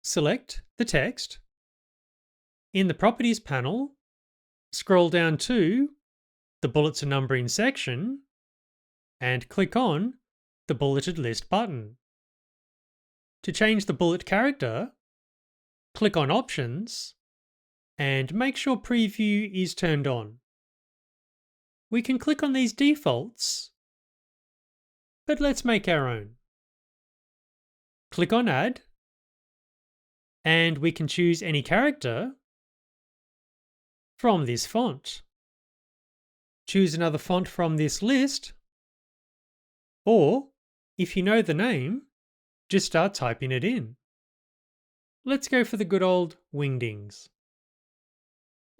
select the text. In the Properties panel, scroll down to the Bullets and Numbering section and click on the Bulleted List button. To change the bullet character, click on Options and make sure Preview is turned on. We can click on these defaults, but let's make our own. Click on Add, and we can choose any character from this font. Choose another font from this list, or if you know the name, just start typing it in. Let's go for the good old Wingdings.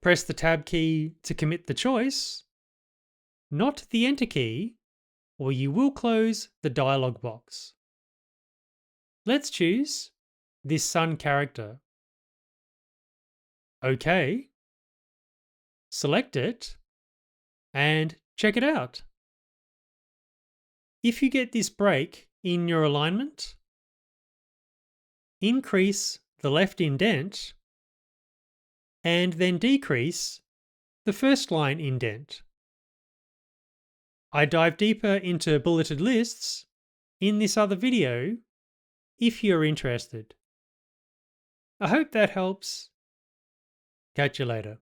Press the Tab key to commit the choice, not the Enter key, or you will close the dialog box. Let's choose this sun character. OK. Select it and check it out. If you get this break in your alignment, increase the left indent and then decrease the first line indent. I dive deeper into bulleted lists in this other video if you're interested. I hope that helps. Catch you later.